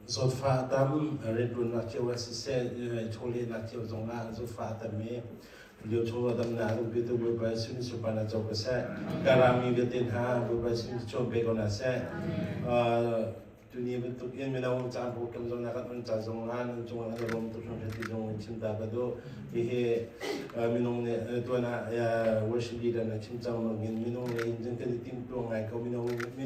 zot fa tam redun la chewa se chole la chewa zonga zot fa tam me liu chowa tam na ru bi tu bu ba sin su pa na chok sa karami ge tin ha bu ba sin chok be ko na sa tu ni bu tu yen me na wong cha bu kam zong na ka un cha zong ha nan chong na rom tu chong ti zong chim da ka do he mi nong ne tu na ya worship leader na chim chang ma ngin mi nong ne in jeng ke tim tu ngai ko mi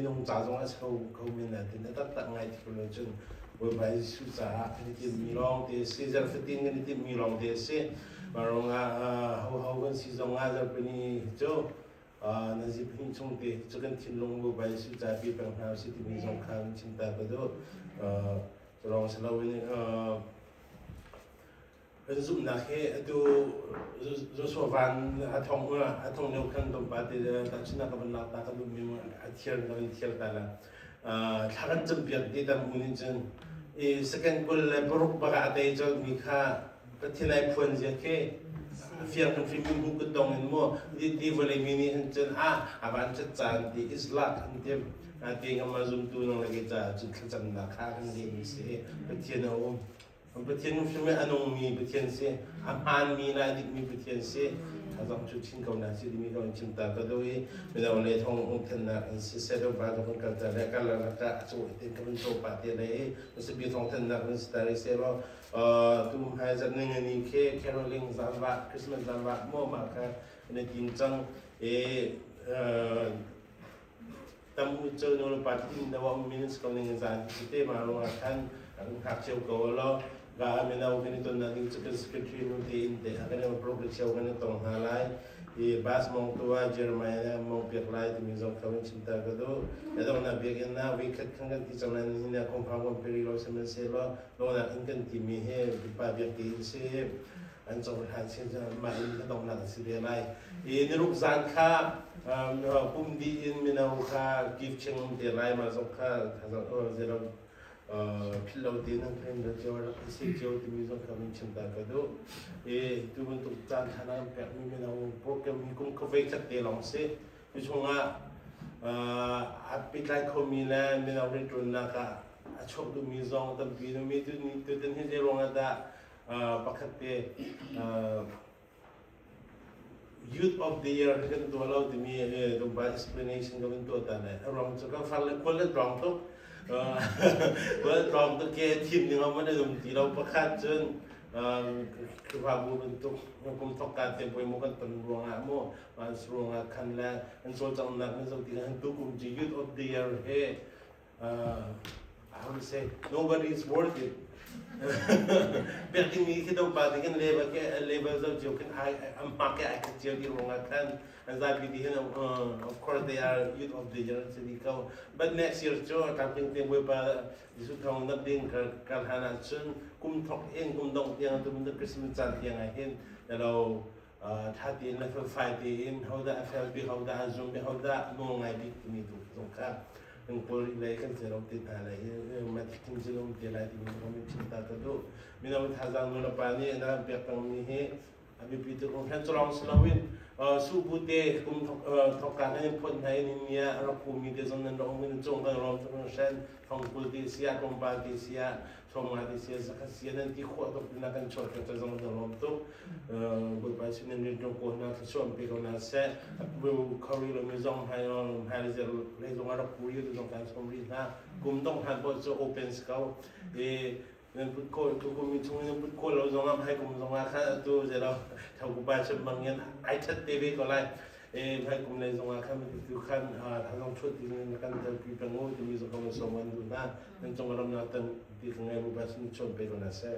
nong cha zong a ko mi na tin ta ta ngai ti ko lo chun với bài sưu giả cái tìm mi long thì sẽ ra phát triển cái tìm mi long thì sẽ mà rồi hầu gần sử dụng ra bên này chỗ là gì bên trong thì cho cái tìm long với bài sưu giả bị bằng hàng sẽ tìm mi long khang chính ta cái đó rồi sẽ lâu bên bên dùng là cái do số van thong nhiều khăn đồng bát thì ta chỉ là cái bên nào ta cái bên mình thiệt ta là thằng chấm biệt đi tam unin chân second goal borok baka atay cho mikha katilay puan siya ke fiang kan film bu kutong mo di vole mini chân aban chat chan di islatntem ati ngamazum tu nang lagi cha chan na kha kan di se patien o patien film anong mi patien se aman mi na dik mi patien se azam chu chin ko na si mi ko chin ta ka doi me da le thong ong then na si se do ba do kan ta le ka la ka chu tin ka so pa te le se bi thong then na kan sta le se lo tu hai zan ning ni ke caroling zam ba christmas zam ba mo ma ka ne tin chang tam u cheu no pa tin da wa minutes ko ning zan te ma lo kan khak cheu ko lo ga amenaw ganito na yung secretary ng TNT akan yung progress siya ganitong halay bas mong tuwa Jeremiah mong piaklay timizong kawin cinta kado ito na bigyan na wikat kang ganti sa mga hina kung pangong perilo sa manselo noong na ingkan timihe bipabiyak tiilsi ang sa hansin sa main katong nakasilelay nirukzan ka pumdiin minaw ka gift siyang tilay masok ka zero 필라우 되는 그런 저와 시 지오 디미전 가면 친다 그도 두 번도 짠 하나 배우면 나오 프로그램 이공 커베이트 때롱세 유종아 앞비라이 코미나 미나우리 존나가 촉도 미정 더 비노미도 니든 해제롱하다 바깥에 Youth of the Year kan tualaw dimi do ba explanation gawin to tane wrong so ka fal ko le wrong to well wrong to ke team ni ngam na dum ti law pakhat chen ku ba bu ben to kum tok ka te poi mo kan tan wrong a mo mas wrong a kan la an so chang na kan so ti han to kum ji Youth of the Year he I would say nobody is worth it Berting ni kita upati kan level of joke kan am pakai akan jadi orang kan anzabi di hina of course they are Youth of the Year jadi kau but next year jo camping team we pa disu thong na ding kan hana chun kum thok in kum dong tiang tu benda Christmas chan tiang ahin kalau thati na for fight in how the FLB how the Zoom how the mo ngai bi ni tu ka ang poli lai kan serong tin ala matikin silong tilai di kami cinta tu minawat hazang nuna pani na biakang ni he abi pitu kong kan tolong selawin subute kum thokan ni pon hai ni nia rakumi de zon nan rong min chong kan rong chong shan thong pul di sia kong ba di sia thong ma di sia sakasia nan ti kho to pina kan chot kan zong da rom to bu ba sin ni do ko na chom pe ko na se bu khori lo mi zong hai on hai le le zong ara pu yu zong kan som ri na kum dong han bo so open scout nên bút cô tôi cũng mình chung nên bút cô lâu giống năm hai cùng giống năm khác tôi giờ đâu thầu của ba trăm bằng nhân ai chất TV còn lại hai cùng này giống năm khác mình cứ khăn thằng trong chuột thì nên căn theo kỳ bằng ngôi thì mình giống không sống ăn được na nên trong năm nào từng thì thằng ngày ba trăm chọn về còn là sẽ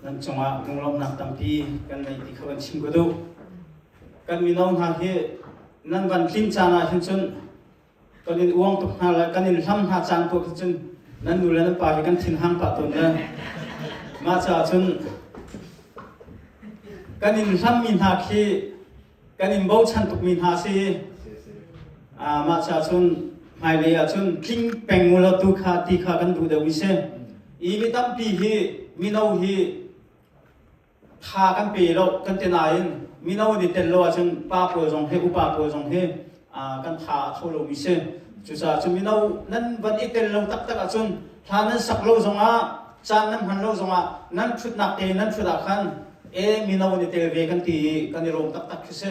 nan chonga nglom nak tampi kan nei ti khawan chim godo kan minong ha he nan van thin chana hin chun kanin uang to hala kanin lam ha chan to chun นั่นดูแลนั่นป่าให้กันทิ้งห้างป่าตนนะมาจากชนกันอินทำมินหาคีกันอินบ่าวชันตุกมินหาซีมาจากชนไม่เลยชนคิงเป็งมูลตุขาตีขากันดูเดวิเซอีมิตั้มปีฮีมินเอาฮีทากันปีเรากันเตนายนมินเอาดิเตลโลชนป้าป่วยจงเฮอุป้าป่วยจงเฮกันทาโทโลวิเซจุดชนมินเอานั่นวันอีเตลโลตักตักชนทานั้นสักโลจงจานนั้นหันโลจงนั้นชุดนักเตนั้นชุดอาคันมินเอาดิเตลเวกันตีกันนิโรมตักตักเซ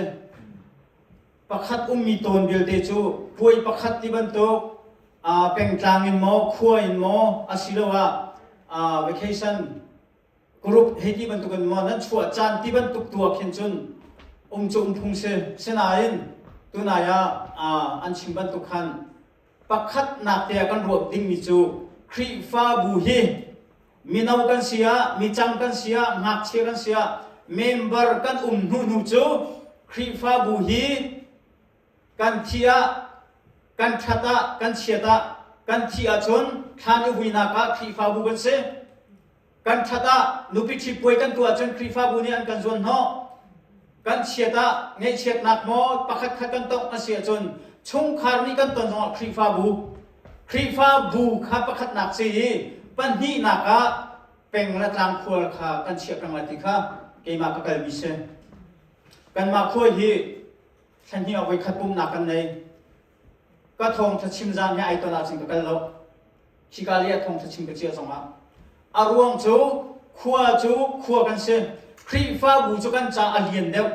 ประคัดมีตนเดียวเตจูป่วยประคัดที่บรรทุกเป็นกลางอินโมขั้วอินโมอาศิลวะvacation กรุ๊ปเฮที่บรรทุกอินโมนั้นชัวจานที่บรรทุกตัวเขียนจนจุพุงเสนาอินตัวนายอันชิมบรรทุกขันประคัดนักเตะกันรวบดิ้งมิจูครีฟ้าบูฮีมีนาวกันเสียมีจังกันเสียหักเชียกันเสียเมมเบอร์กันนูจูครีฟ้าบูฮีกันเทียกันชัตะกันเชียตะกันเทียชนทานุวินาคาครีฟ้าบูกันเสกันชัตะนุปิชิป่วยกันตัวจนครีฟ้าบูนี่อันกันจวนห่อกันเชียตะเงยเชียตนักโมปักขัดขัดกันต้องอาเสียจนชงคาร์นี่กันตอนจงครีฟ้าบูข้าปักขัดนักสีปันนี่นักะเป็นระดังขวดข้ากันเชียกังลัติข้าเกี่ยมากกับวิเศษกันมาคุยฮีฉันที่เอาไว้ขัดปุ่มหนักกันเลยก็ทงทัดชิมจานเนี่ยไอตัวน่าจริงกันแล้วชิกาเลียทงทัดชิมกันเชียร์สองอารวงจูขัวกันเสียครีฟ้าบูจูกันจ่าเลียนเดียว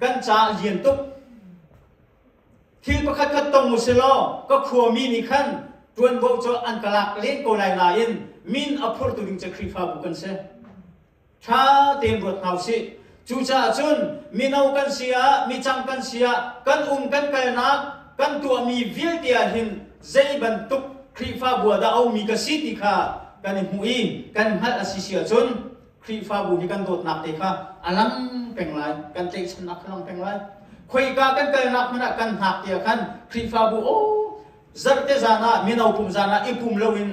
กันจ่าเลียนตุกที่ประคัดตรงมุสลิมก็ขัวมีนิขันจวนโบจูอันกลักเลี้ยงโกไลนาอินมินอัพพอร์ตุลิงจะครีฟ้าบูกันเสียถ้าเต็มรถเอาสิจูจ่าจุนมีนาวกันเสียมีจังกันเสียกันกันไกนักกันตัวมีวิลเตียหินใจบรรทุกครีฟ้าบัวดาวมีกสิติค่ะกันหูอีกันฮัดอาศิเสียจุนครีฟ้าบัวที่กันโดดหนักเด็กค่ะอลังเป็นไรกันเตะชนะขนมเป็นไรคุยกันไกนักมันกันหักเดียวกันครีฟ้าบัวโอ้จัดเตจานะมีนาวปุ่มจานะอีปุ่มเลวิน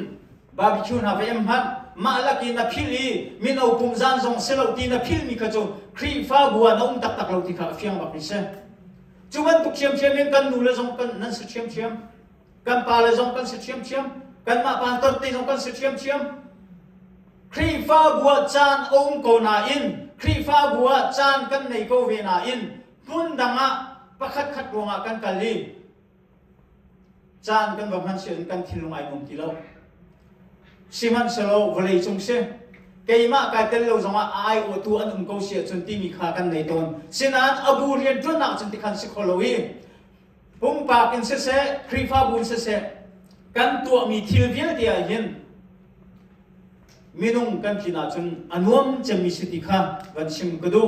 บาร์บีคิวน่าเป็นฮัดมาลักินาพิลีมีนาวปุ่มจานจงเซลตีนาพิลมีขจรครีฟ้าบัวน้องตักเราที่ข้าเฟียงแบบนี้เช่จุบันตุกเชียมกันนูเลจงกันนั่นสิเชียมกันปาเลจงกันสิเชียมกันมาปานตตีจงกันสิเชียมครีฟ้าบัวจานองโกนาอินครีฟ้าบัวจานกันในโกเวนาอินพุ่นดังะประคัดวงกันกันลีจานกันแบบนั้นเสียกันทิ้งลงไอ้มุมที่เราสิมันเสลวเลยจงเสียเกี่ยมากายเตลเราจงไอ้โอตัวอันก็เสียจนที่มีขากันในตนสินั้นอบูเรียนจนนักจนที่ขันสิโคโลวีปุ่มปากอินเสครีฟ้าบุญเสกันตัวมีทิลเวียเดียเห็นมินุงกันที่น่าจนอนุมจะมีสติข้าวันชิมกระดู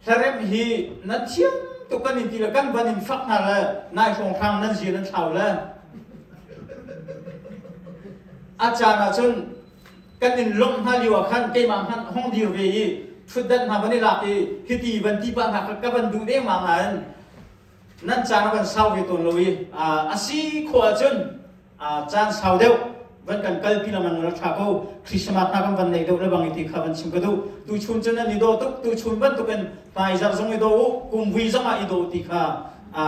ทาร์มฮีนัดเชียงตุกันอินทีละกันวันอินฟักนั่นแหละนายของทางนั้นเสียนั้นเท่าแล้วอาจารย์จนกันอินลมฮาลิวะขันเกี่ยมาขันห้องดีเวียชุดดันมาวันนี้หลักที่ที่วันที่บ้านหักกับวันดูได้มาไงนั่นจานกันเศร้าไปตัวเลยอาศัยขวาจนจานเศร้าเดียววันกันกัลปีละมันรักษาเขาคริสต์มาสนักวันนี้เดียวแล้วบางทีข้าวันชิมก็ดูตูชุนจนนั่นนี่ดูตุกตูชุนบันตุกันไปจากตรงนี้ดูกุมวิจามาอีดูที่ข้า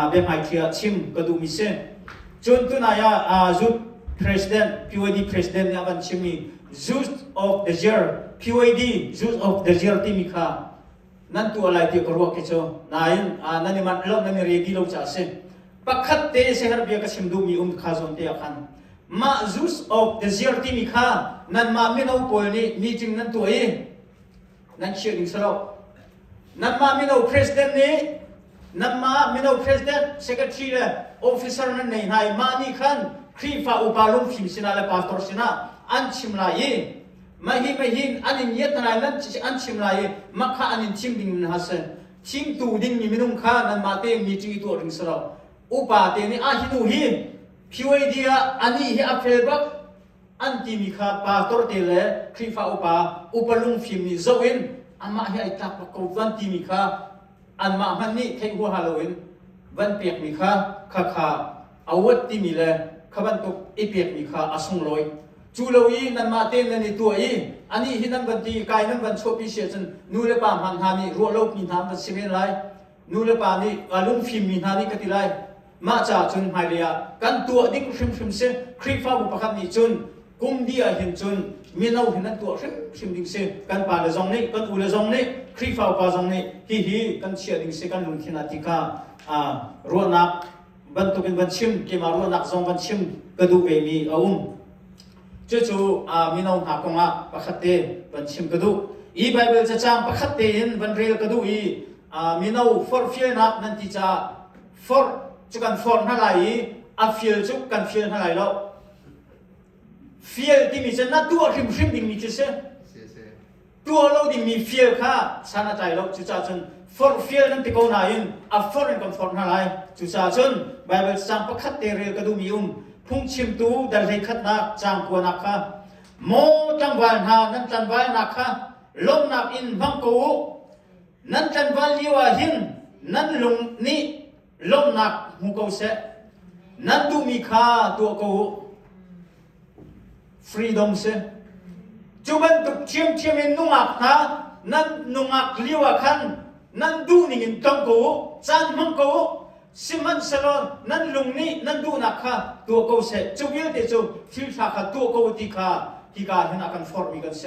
เบมไอเทียชิมก็ดูมิเซนจนตัวนายจุด president PYD president เนี่ยวันชิมี Youth of the Year PYD Youth of the Year ที่มีข้านั่นตัวอะไรที่กรัวกิจนายนั่นนี่มันเล่านั่นนี่เรียดีเราจะเส้นปักขัดเตะเสียร์เบียกชิมดูมีข้าจนเตะขันมา Youth of the Year ที่มีข้านั่นมาไม่เอาปอยนี่มีจริงนั่นตัวเองนั่นเชื่อดิ่งสลบนั่นมาไม่เอา president นี่นั่นมาไม่เอา president secretary เลย officer นั่นนี่นายมานี่ขันครีฟ้าอุปาลุงฟิมสินาและปาสตอร์สินาอันชิมลายมาหินอันนี้เยอะนายนั้นอันชิมลายมักข้าอันนี้ชิมดิ่งนะฮะชิมตูดิ่งมีมินุงข้านั่นมาเตมีจริงตัวดิ่งสระอุปาเตนี่หินูหิพิวเดียอันนี้ฮิอัพเฟลบักอันที่มีข้าปาสตอร์เตเลครีฟ้าอุปลุงฟิมนี่โจอินอันมาฮิไอตักกวันที่มีข้าอันมามันนี่เทหัวฮาโลวีนวันเปียกมีข้าเอาวัดที่มีเลย ขบันตุกอีเปียกมีข้าอาสงลอยจูโลอีนั่นมาเต้นนั่นนี่ตัวอีอันนี้หินันบันตีกายนั่นบันชอบพิเศษจนนูเลปามันหานี่รัวโลกมีน้ำมันสิเมนไรนูเลปานี่อารมณ์ฟิล์มมีหานี่กติไรมาจากจนหายเลยกันตัวดิ้งชิมเสครีฟ้าบุปผานี่จนกุมดีเห็นจนมีเอาเห็นนั่นตัวชิมดิ้งเสกันป่าเลจงนี่กันอุเลจงนี่ครีฟ้าป่าจงนี่ฮีกันเชียดิ้งเสกันลุงขินาติการัวนักบันตุเป็นบันชิมเกี่ยมารัวนักจงบันชิมกระดูกเอมีอาจู่มีน้องหากงปะขัดเตบันชิมกระดูอีไบเบิลจะจางปะขัดเตนบันเรียลกระดูมีน้องฟอร์ฟิลนักนั่นที่จะฟอร์จุกันฟอร์นั่นไหลฟิลจุกันฟิลนั่นไหลแล้วฟิลที่มีจะนั่นตัวริมดิ่งมีจะเสตัวเราดิ่งมีฟิลค่ะชนะใจแล้วจู่จนฟอร์ฟิลนั่นที่เขาหนายินฟอร์กันฟอร์นั่นไหลจู่จนไบเบิลจางปะขัดเตเรียลกระดูมีพุ่งชิมตูดัลให้ขัดนักจางกวนนักค่ะโมจังวันหานั่นจันวันนักค่ะลมนักอินบังกูนั่นจันวันลิวาหินนั่นลุงนี่ลมนักหูเขาเสนั่นดูมีค่าตัวกูฟรีดอมเสจุบันตุกเชียมอินนุ่งอักนะนั่นนุ่งอักลิวาขันนั่นดูนิ่งจังกูจันมังกูสิมันสลอนนั่นลุงนี่นั่นดูนักค่ะตัวกูเสจูวิลเตจูฟิลชาค่ะตัวกูติค่ะที่การเห็นอาการฟอร์มิกันเส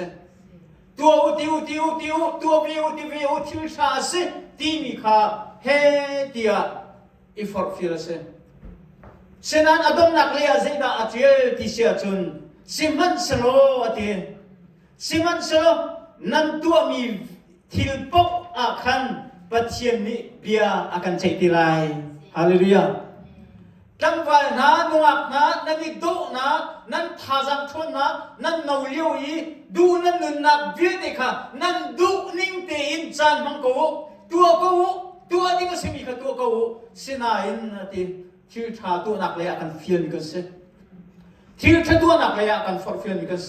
ตัวอุติตัววิวฟิลชาเสที่มีค่ะเฮติอาอีฟอร์ฟิลเสฉะนั้นอดมนักเลียเจดาอัจเจที่เสียจนสิมันสลอติสิมันสลอนั่นตัวมีทิลปกอาคันปัจเจียนนี้เบียอาการใจติไลฮาเลลูยาจังหวะนั้นนวกนะนั่นนี่ดูนะนั่นท่าจังชนนะนั่นนาเลียวอีดูนั่นนุนนักเบียดค่ะนั่นดูนิ่งเตอินจานมังกูตัวนี้ก็สิมีค่ะตัวกูสินาอินที่ที่ท่าตัวนักเลยอาการฟิลมีกันเสที่ท่าตัวนักเลยอาการฟอร์ฟิลมีกันเส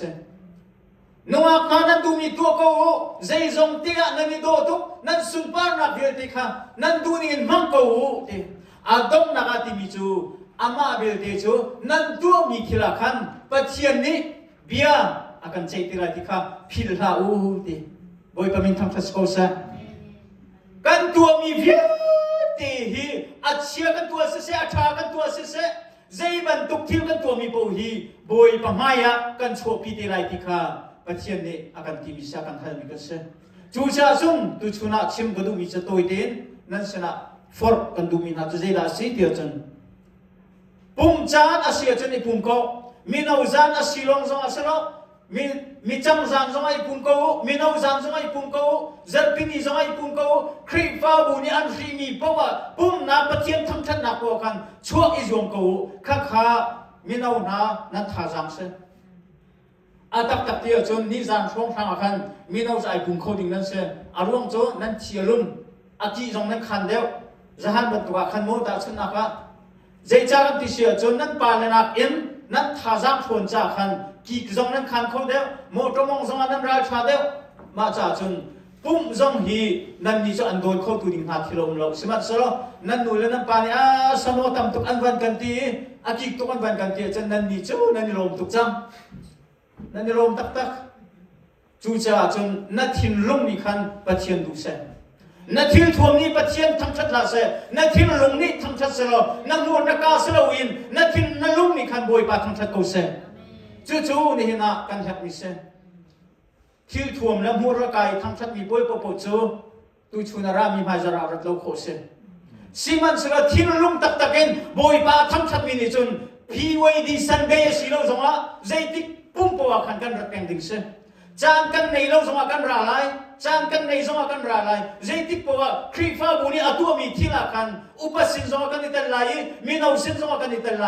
นัวข้านั้นดูมีตัวกูใจจงเตียนั่นนี่ดูตุนั่นสุนปาร์นักเบียดค่ะนั่นดูนี่มังกูที่อาดมนักที่มีจูอามาเบลเตจูนั่นตัวมีทีละขันปัจเจียนนี้เบียอาการใจทีละที่ค่ะพิลาอูที่บอยปมินทำทัศน์ก็กันตัวมีเบียที่ฮีอาเชียกันตัวเสอาชากันตัวเสใจบันตุกทิวกันตัวมีโบฮีบอยปมายะกันชัวปีทีละที่ค่ะปัจเจียนนี้อาการที่มีสักการณ์มีกันเสจูชาซุ่มตุชุนักชิมกระดูมีจะตัวเด่นนั่นชนะฟอร์กันดูมีนาจะเจดาสีเดียวจนปุ่มจานอาศัยจนไอปุ่มก็มีนาจานอาศัยลงจงอาศัยแล้วมีจำจานจงไอปุ่มก็มีนาจานจงไอปุ่มก็เจริญนี่จงไอปุ่มก็ครีฟ้าบุญอันฟรีมีเพราะว่าปุ่มนาปะเทียนทั้งชั้นนักว่ากันชั่วอิจงก็ข้ามีนานั่นท่าจังเสอาตักเดียวจนนี่จานช่วงทางอาคันมีนาจะไอปุ่มเขาดิ่งนั่นเสอารมณ์โจนั่นเชียรุ่มอาจีจงนั่นคันเดียวZahan bentuk akan mau tak senaka. Zejaran tisia jonan palenak in nan thazam phon cha khan ki zong nan khan kho deu mo tomong zong nan ra cha deu ma cha chun pum zong hi nan ni cho an don kho tu ding ha thilom lok simat solo nan nu le nan pa ni a samo tam tuk an van kan ti a ki tuk an van kan ti chen nan ni chu nan ni lom tuk cham nan ni lom tak chu cha chun na thin lung ni khan pathian du seนัทิลทวมนี้ปัจเจียนทั้งชัดละเสนัทิลลุงนี้ทั้งชัดเสลนันวนักกาสลาวินนัทิลนัลุงนี้ขันบอยปาทั้งชัดกูเสจู่ๆนี่นะกันหักมิเสทิลทวมแล้วหัวระกายทั้งชัดมีบอยปปจู่ตุชุนารามีมาจารารัตโลโคเสสิมันสละทิลลุงตักตักเองบอยปาทั้งชัดมีนี่จนพีไว้ดีสันเดย์สิโลจงอ่ะใจติปุ่มปวกขันกันรักแกงดิ่งเสจางกันในโลจงอ่ะกันราไลจางกันในสมัยกันราไลใจติดปว่าครีฟ้าบุญอัตัวมีที่ละกันอุปสินสมัยกันนิตไลมีนาวสินสมัยกันนิตไล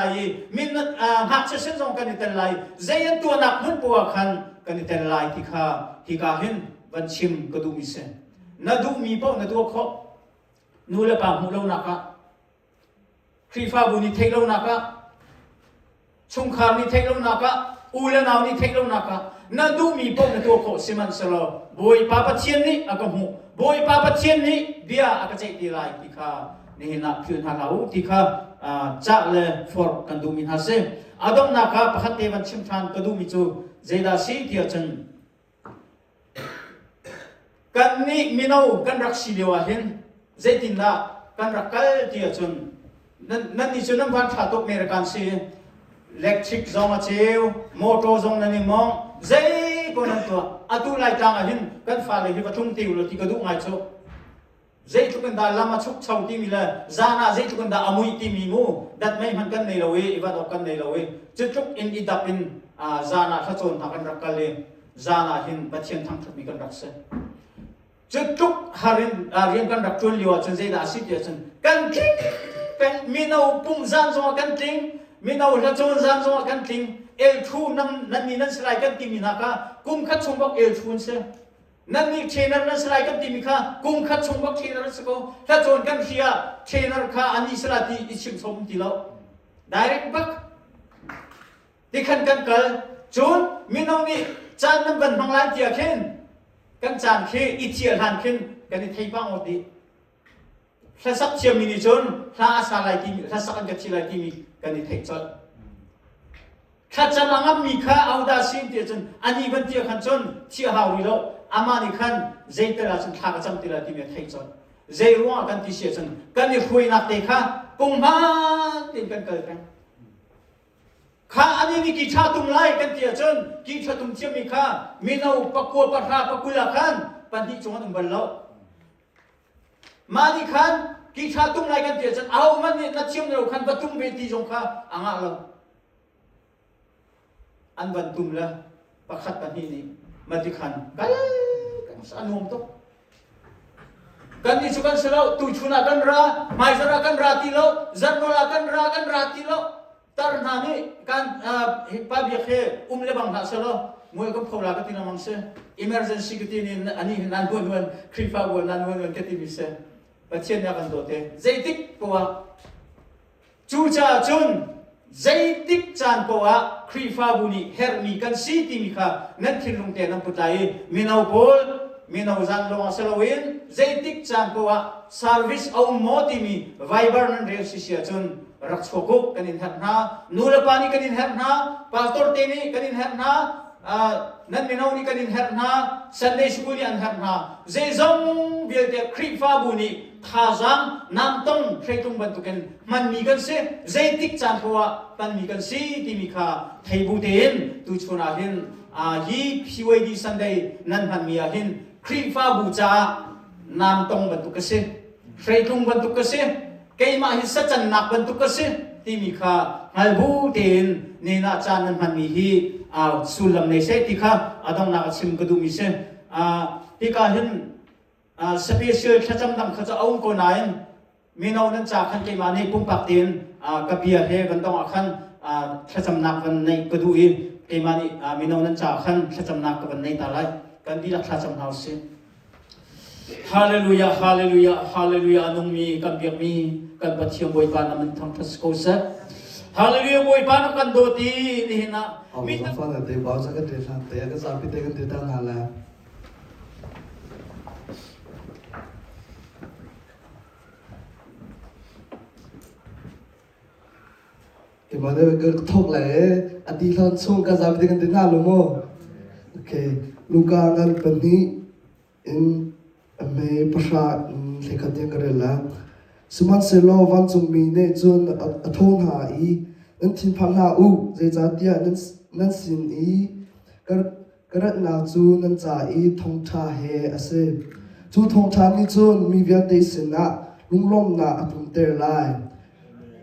มีหักเส้นสมัยกันนิตไลใจยันตัวนักมันปว่ากันกันนิตไลที่ข้าเห็นวันชิมก็ดูมีเส้นนัดดูมีปนัดดูเขานู่นละปังหูเราหนักครีฟ้าบุญนี่เทเราหนักชุมขามนี่เทเราหนักอูเลนาวนี่เทเราหนักนัดดูมีปนัดดูเขาสิมันสโลบอยปาปะเทียนนี่อากาหูบอยปาปะเทียนนี่เบียอากาใจดีไลที่ข้านี่นักพิจารณาที่ข้า cha le for kan du min ha se adong na ka pakhat te ban chim than ka du mi chu zeda si tia chen kan ni minau kan rak si lewa hin zetin na kan rak kal tia chun nan ni chun nam van tha tok mer kan si electric zong a cheu motor zong na ni mong zai ko nan to atu lai tang a hin kan fa le hi ka thung tiu lo ti ka du ngai chu zai chu kan da lama chuk chau ti mi la zana zai chu kan da amui ti mi mu dat mai man kan nei lo we iwa do kan nei lo we chu chuk in i dap in zana tha chon tha kan rak kal le zana hin pathian thang thak mi kan rak se chu chuk harin rian kan rak chun liwa chen zai da si ti chen kan king kan minau pung zan zo kan ting minau la chon zan zo kan ting el thu nam nan ni nan slai kan ti mi na ka kum khat chung bok el thun se nan ni trainer nan slai kan ti mi kha kum khat chung bok trainer se ko la chon kan hia trainer kha ani sla ti ichim som ti lo direct bak ti khan kan kal chun minau ni chan nan ban bang lan ti a khen kan chan khe i chial han khen kan ni thei bang odi la sak chiam mi ni chun la sa lai ti la sak kan ka chi lai ti mi kan ni thei chotข้าจะมางับมีข้าเอาดาซินเตียจนอันนี้วันเดียวขันจนเชี่ยหาวิโลอามานี่ขันเจตระจนทากจำตีละที่มีใครจนเจรัวกันที่เสียจนกันนี่คุยนักเตะข้ากุมภาตินกันเกิดกันข้าอันนี้นี่กี่ชาตุมไล่กันเตียจนกี่ชาตุมเชี่ยมีข้ามีเอาปักกัวปักราปักกุลขันปันที่จงอันบัลโลมานี่ขันกี่ชาตุมไล่กันเตียจนเอามันนี่นัดเชี่ยมเราขันประตุมเวทีจงข้าอ่างเราอันวันตุมละประคัดกันที่นี่มาที่ขันกันอันนวมตกกันนี่ชุกันเสลาตุชุนากันราไม่สระกันราตีโลจันโนลากันราตีโลตารนานี่กันปาบิเขเลบังหาเสลามวยก็พอลากันที่นั่นมังเส emergency กันที่นี่อันนี้นันวันคริฟ้าวันนันวันกันที่มิเสประเทศนี้กันโดดเตะใจติกปัวจูจ่าจุนใจติกจานปัวครีฟ้าบุนีเฮร์มีกันซีติมิค่ะนั่นทิ้งลงเตะน้ำปุตไลมีนาวโพลมีนาวจันลงอาเซลวินใจติกจานปัว service เอาโมติมีไวเบอร์นั่นเรียกสิเสียจนรักษากุกกันอินเฮร์นานูเลปานีกันอินเฮร์นาพาสตอร์เตนีกันอินเฮร์นานั่นมีนาวนี่กันอินเฮร์นาซันเดย์สกูลีอันเฮร์นาใจจงเบียดเตะครีฟ้าบุนีท่าจังน้ำต้องใช้ตรงบรรทุกกันมันมีกันเสียใจติกจานปัวมันมีกันซีที่มีค่าไทยบูเตนตุชนาหินฮีพิวดีสันเดย์นั่นมันมีหินครีฟ้าบูจาน้ำต้องบรรทุกกันเสียใช้ตรงบรรทุกกันเสียเกี่ยมาหิสัจจันนักบรรทุกกันเสียที่มีค่าฮัลบูเตนนี่น่าจานนั่นมันมีฮีสุลลัมในเซติค่าต้องนักชิมกระดูมิเซที่ค่าหินspecial ขจำนำขจเอาคนไหนมีนาวนั้นจากขันเกมาในปุ่มปักตีนกับเบียเฮกันต้องขันขจำนักกันในกระดูอินเกมานี่มีนาวนั้นจากขันขจำนักกันในตาไลกันดีละขจำนาวสิฮาเลลูยาฮาเลลูยาฮาเลลูยานุ่มมีกันเบียมีกันบัดเชียงบวยปานามันทั้งทัศโกเซฮาเลลูยาบวยปานกันโดตีนี่นะมีตั้งฟังแต่บ่าวสักเดือนแต่ก็สาพิเตกันเดือนนั่นแหละเดี๋ยวมาได้เกิดทกเลยอดีตเราส่งกระจายไปกันที่นั่นรู้มั้งโอเคลูกงานเป็นนี้อินไม่ประชาเทคันยังกันเลยละสมัครเซลล์วันจุมีเนี่ยจนทนหาอีนั่นทิ้งพังหาอูเจจาเดียนั่นสินอีกระนาจูนั่นจ่าอีทงชาเฮอเซจูทงชานี่จนมีเวียดเดสินะลุงล้มนาตุนเตอร์ไล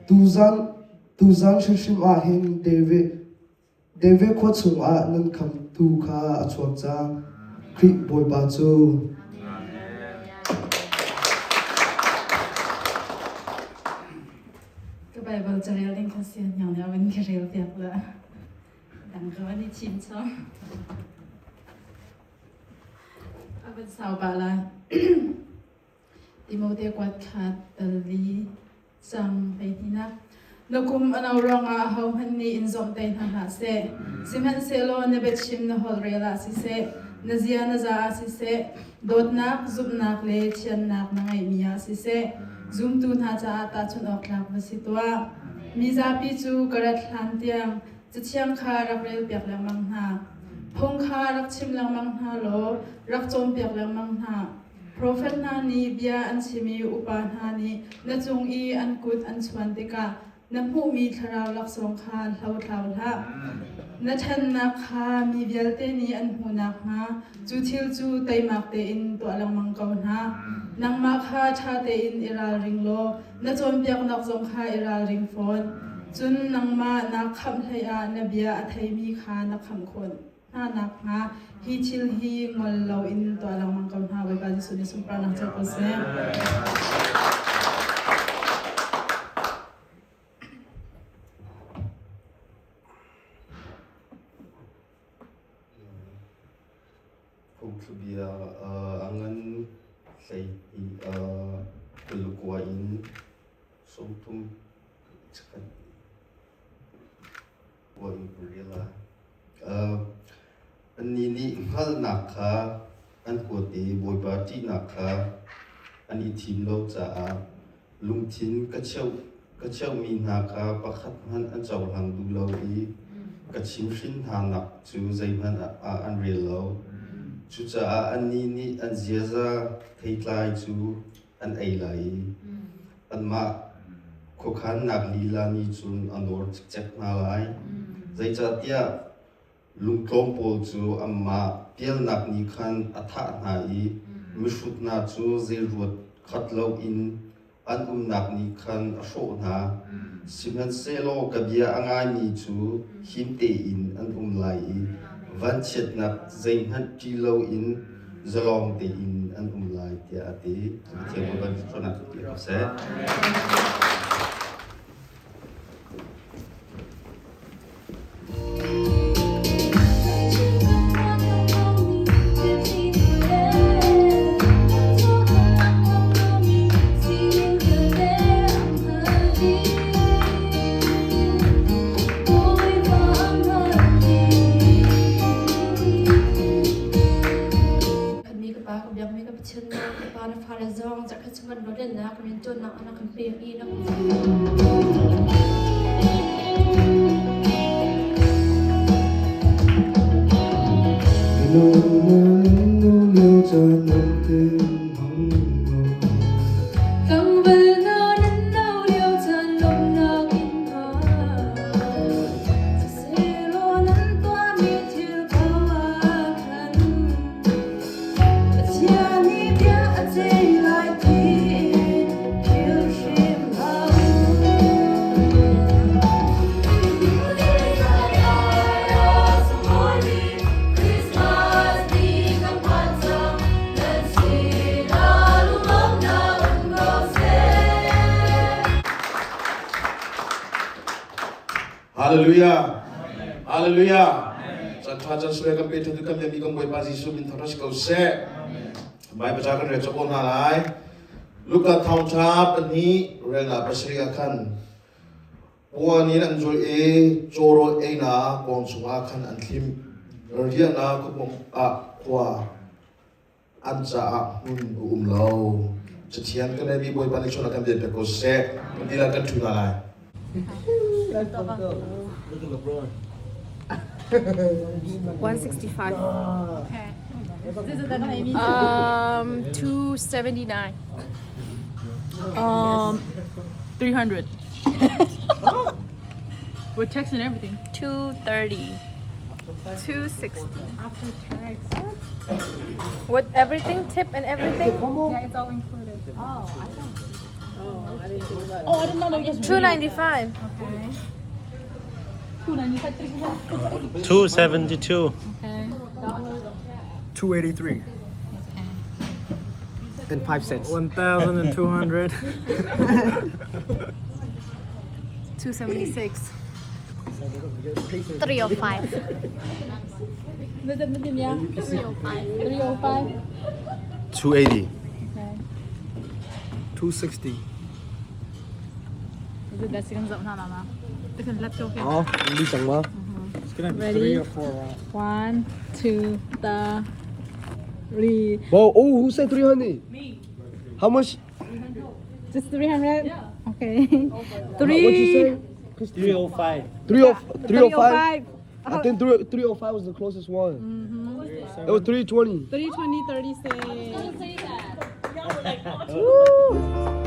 ตูจันชิมอาหินเดวิขวดสุงอานั่นคำตูขาอชวกจางคริบอยบาจูก็ไปเบลจะเรียนเล่นคาเซียนอย่างเดียวเป็นแค่เรียนเดียวละดังก็ว่านี่ชิมชอบเอาเป็นสาวบาลาติโมเตกวัดขาดตลีจังไปที่นักนกุมอนเอารองอาเฮาฮันนี่อินซอมเตนหาหาเซซิมันเซโลเนเบชิมนฮอลเรลาซิเซนเซียนซาซิเซโดดนักซุบนักเลเชียนนักนังไอมียาซิเซ zoom tu na cha ta chun ok lak vasitwa mi za pi chu karat hlan tiang chiang kha rak rel piak lang mang na phong kha rak chim lang mang na lo rak chom piak lang mang na prophet na ni bia an chimi upa na ni na chung I an kut an chuan te ka na hu mi tharau lak song kha hlau thlau la na than na kha mi vial te ni an hu na ha chu thil chu tai mak te in to alang mang kau na nang ma kha tha te in iral ring lo na chom piak nak song kha iral ring phone chun nang ma na kham thai a na bia a thai mi kha na kham khon na nak ha hi thil hi ngol lo in to alang mang kau na bai ba ji su ni sum pra nak chal ko se Pugtubia angan say kulukwa in somtum chakan wa imperiala anini hal nakha an kote boybati nakha ani thimlo cha lungthin kachau mi nakha pakhat han an chawlang du lo I kachim shin hanak chu zaiman an real lo chu cha ani ni an ziaza theitlai chu an eilai an ma khokhan nak lila ni chun anor chek na lai zai cha tia lungklom pol chu amma pial nak ni khan atha na I mishut na chu zai ruat khatlo in an nak ni khan asho na siman selo kabia angai ni chu himte in an lai van chet nak zain han tilo in zalong te in an lai te ate thiam ban chona te ko se Hallelujah. Hallelujah. Santa jan sule kan petu kan mi kan boy pazi su min thoras ko se. Bai baca kan re chokon halai. Luka thong chap ni rela pasria kan. Wa ni nan jul e choro e na kong sunga kan an thim. Ria na ko pom a kwa. An cha mun lo. Chatian kan bi boy pazi chona kan be ko se. Dila kan tu halai. 165. okay 279. 300. With text and everything. 230. 260. after tax With everything, tip and everything? yeah it's all included Oh, I didn't know they were just 295. okay 272. okay 283 and 5 cents. 1,200. 276. 305. 305 280. 260. That's going to be let's go. Oh, đi chẳng mà. It's gonna be Ready? 3 or 4 rounds. 1, 2, 3. Wow, oh, who said 300? Me. How much? Just 300? Yeah. Okay. What'd you say? 305. 305? I think 305 was the closest one. It was 320. 320, 36. Don't say that. Woo!